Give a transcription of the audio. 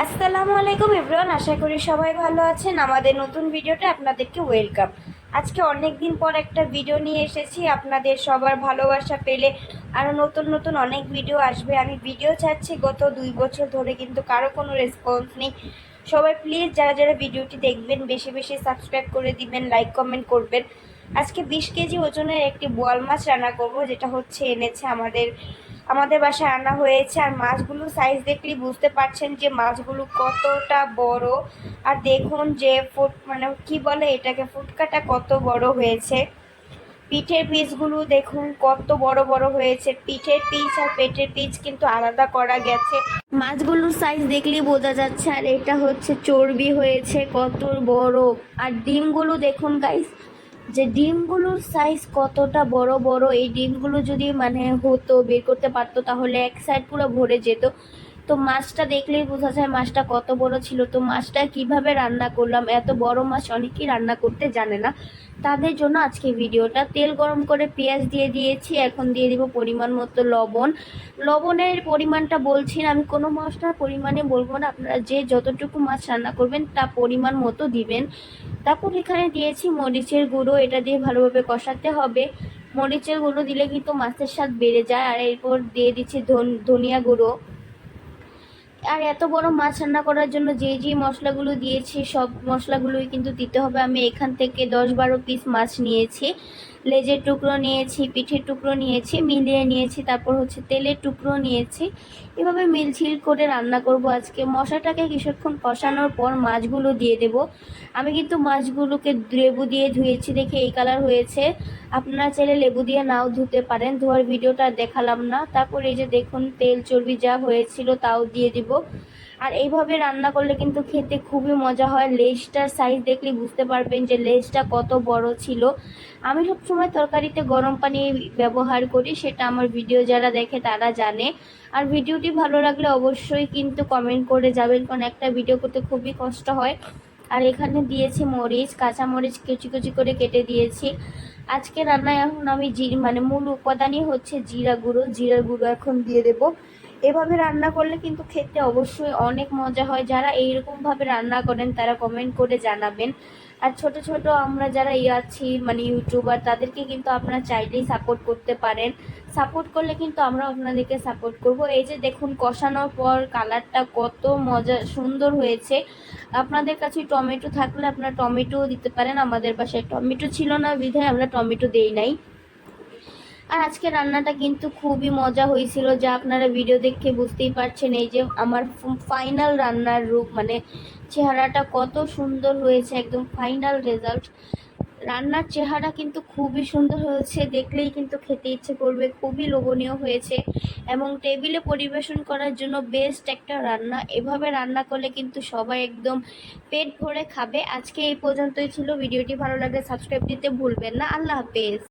আসসালামু আলাইকুম এভরিওয়ান, আশা করি সবাই ভালো আছেন। আমাদের নতুন ভিডিওতে আপনাদেরকে ওয়েলকাম। আজকে অনেক দিন পর একটা ভিডিও নিয়ে এসেছি। আপনাদের সবার ভালোবাসা পেলে আরও নতুন নতুন অনেক ভিডিও আসবে। আমি ভিডিও চাচ্ছি গত 2 বছর ধরে, কিন্তু কারো কোনো রেসপন্স নেই। সবাই প্লিজ যারা যারা ভিডিওটি দেখবেন বেশি বেশি সাবস্ক্রাইব করে দিবেন, লাইক কমেন্ট করবেন। আজকে 20 কেজি ওজনের একটি বোয়াল মাছ রান্না করব, যেটা এনেছে আমাদের বাসায় আনা হয়েছে। আর মাছগুলোর সাইজ দেখলেই বুঝতে পারছেন যে মাছগুলো কতটা বড়। আর দেখুন যে কি বলে এটাকে, ফুটকাটা কত বড় হয়েছে। পিঠের পিসগুলো দেখুন কত বড় বড় হয়েছে। পিঠের পিস আর পেটের পিস কিন্তু আলাদা করা গেছে। মাছগুলোর সাইজ দেখলেই বোঝা যাচ্ছে। আর এটা চর্বি হয়েছে কত বড়। আর ডিমগুলো দেখুন গাইস, যে ডিমগুলোর সাইজ কতটা বড় বড়। এই ডিমগুলো যদি হতো, বের করতে পারতো, তাহলে এক সাইড পুরো ভরে যেত। তো মাছটা দেখলেই বোঝা যায় মাছটা কত বড় ছিল। তো মাছটা কিভাবে রান্না করলাম, এত বড় মাছ অনেকেই রান্না করতে জানে না, তাদের জন্য আজকে ভিডিওটা। তেল গরম করে পেঁয়াজ দিয়ে দিয়েছি, এখন দিয়ে দিব পরিমাণ মতো লবণ। লবণের পরিমাণটা বলছি না, আমি কোনো মশলার পরিমাণে বলবো না, আপনারা যে যতটুকু মাছ রান্না করবেন তা পরিমাণ মতো দিবেন। তারপর এখানে দিয়েছি মরিচের গুঁড়ো, এটা দিয়ে ভালোভাবে কষাতে হবে। মরিচের গুঁড়ো দিলে কিন্তু মাছের স্বাদ বেড়ে যায়। আর এরপর দিয়ে দিচ্ছি ধনিয়া গুঁড়ো। আর এত বড় মাছ রান্না করার জন্য যে মশলাগুলো দিয়েছি সব মশলাগুলোই কিন্তু দিতে হবে। আমি এখান থেকে 10-12 পিস মাছ নিয়েছি, লেজের টুকরো নিয়েছি, পিঠের টুকরো নিয়েছি, মিলিয়ে নিয়েছি। তারপর তেলের টুকরো নিয়েছি। এভাবে মিলঝিল করে রান্না করব আজকে। মশলাটাকে কিছুক্ষণ কষানোর পর মাছগুলো দিয়ে দেব। আমি কিন্তু মাছগুলোকে লেবু দিয়ে ধুয়েছি দেখে এই কালার হয়েছে। আপনারা চাইলে লেবু দিয়ে নাও ধুতে পারেন, ধোয়ার ভিডিওটা দেখালাম না। তারপর এই যে দেখুন তেল চর্বি যা হয়েছিল তাও দিয়ে দিব। আর এইভাবে রান্না করলে কিন্তু খেতে খুবই মজা হয়। লেজটার সাইজ দেখলে বুঝতে পারবেন যে লেজটা কত বড় ছিল। আমি সবসময় তরকারিতে গরম পানি ব্যবহার করি, সেটা আমার ভিডিও যারা দেখে তারা জানে। আর ভিডিওটি ভালো লাগলে অবশ্যই কিন্তু কমেন্ট করে যাবেন, কারণ একটা ভিডিও করতে খুবই কষ্ট হয়। আর এখানে দিয়েছি মরিচ, কাঁচা মরিচ কুচি কুচি করে কেটে দিয়েছি। আজকে রান্নায় এখন আমি মূল উপাদানই জিরা গুঁড়ো। জিরা গুঁড়ো এখন দিয়ে দেব। এভাবে রান্না করলে কিন্তু খেতে অবশ্যই অনেক মজা হয়। যারা এইরকম ভাবে রান্না করেন তারা কমেন্ট করে জানাবেন। আর ছোট ছোট আমরা যারা আছি ইউটিউবার, তাদেরকে কিন্তু আপনারা চাইলেই সাপোর্ট করতে পারেন। সাপোর্ট করলে কিন্তু আমরা আপনাদেরকে সাপোর্ট করব। এই যে দেখুন কষানোর পর কালারটা কত মজা সুন্দর হয়েছে। আপনাদের কাছে টমেটো থাকলে আপনারা টমেটোও দিতে পারেন। আমাদের বাসায় টমেটো ছিল না বিধায় আমরা টমেটো দেই নাই। আর আজকে রান্নাটা কিন্তু খুবই মজা হয়েছিল, যা আপনারা ভিডিও দেখে বুঝতেই পারছেন। এই যে আমার ফাইনাল রান্নার রূপ, চেহারাটা কত সুন্দর হয়েছে, একদম ফাইনাল রেজাল্ট। রান্নার চেহারা কিন্তু খুবই সুন্দর হয়েছে, দেখলেই কিন্তু খেতে ইচ্ছে করবে। খুবই লোভনীয় হয়েছে এবং টেবিলে পরিবেশন করার জন্য বেস্ট একটা রান্না। এভাবে রান্না করলে কিন্তু সবাই একদম পেট ভরে খাবে। আজকে এই পর্যন্তই ছিল। ভিডিওটি ভালো লাগলে সাবস্ক্রাইব দিতে ভুলবেন না। আল্লাহ হাফেজ।